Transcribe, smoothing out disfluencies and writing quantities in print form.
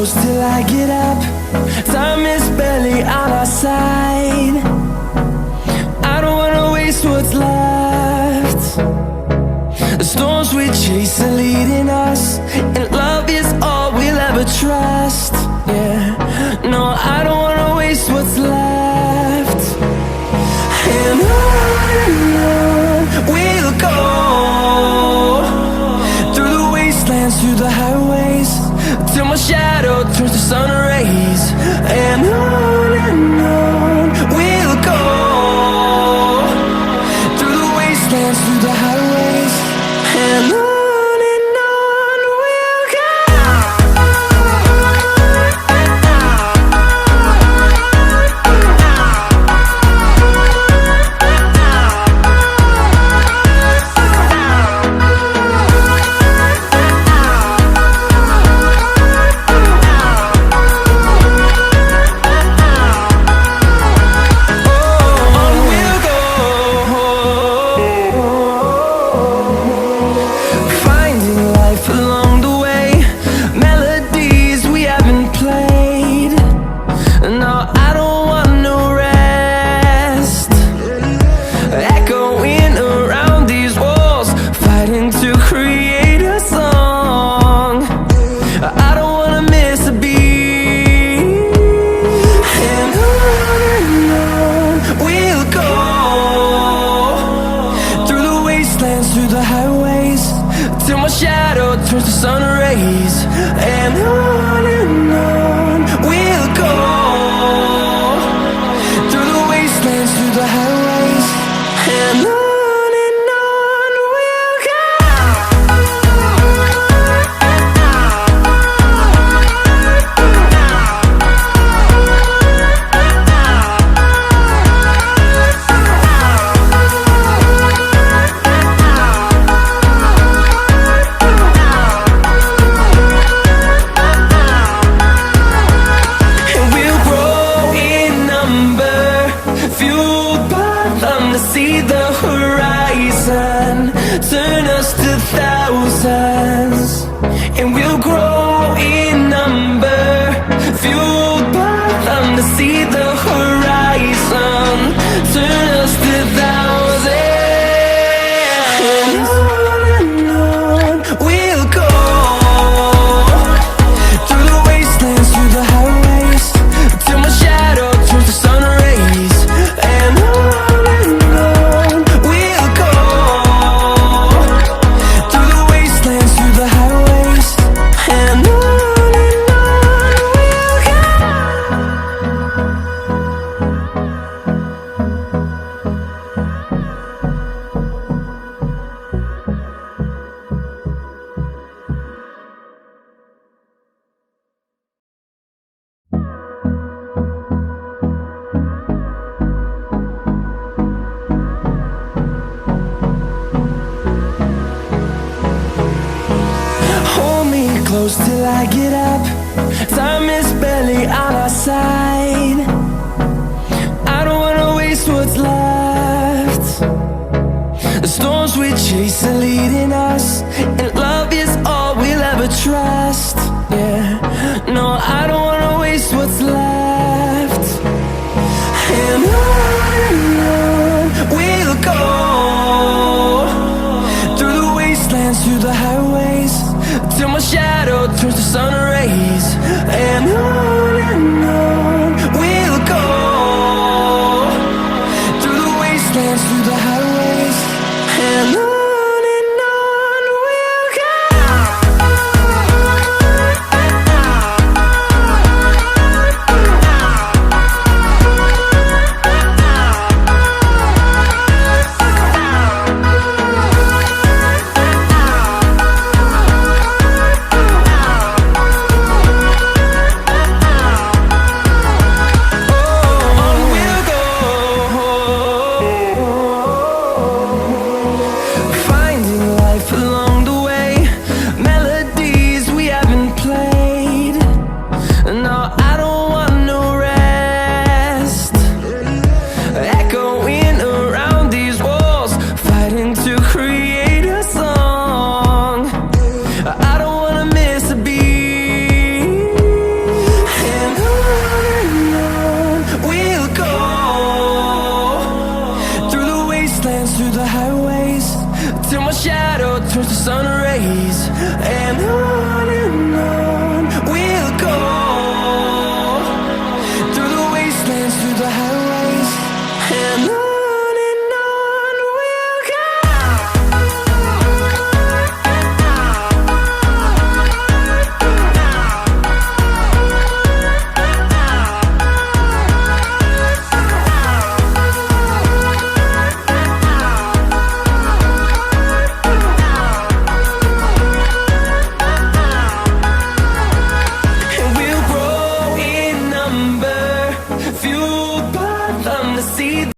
close till I get up. Time is barely on our side. I don't wanna waste what's left. The storms we chase are leading us, and love is all we'll ever trust. Yeah, no, I don't wanna waste what's left. And on we'll go, through the wastelands, through the highways, till my shadow turns to sun rays. And on we'll go, through the wastelands, through the highways, and on we'll go. Through the highways, till my shadow turns to sun rays. And on we'll go, through the wastelands, through the highways, and on we'll go. See the horizon, turn us to thousands, and we'll grow in number, fueled by them. To see the horizon, turn us to thousands, and on we'll go, through the wastelands, through the highways, till my shadow turns to sun rays. And close till I get up. Time is barely on our side. I don't wanna waste what's left. The storms we chase are leading us, and love is all we'll ever trust. Yeah, no, I don't wanna waste what's left. And on we'll go, through the wastelands, through the highways, till my shadow turns to sun rays. And on we'll go, through the wastelands, through the highways, and on see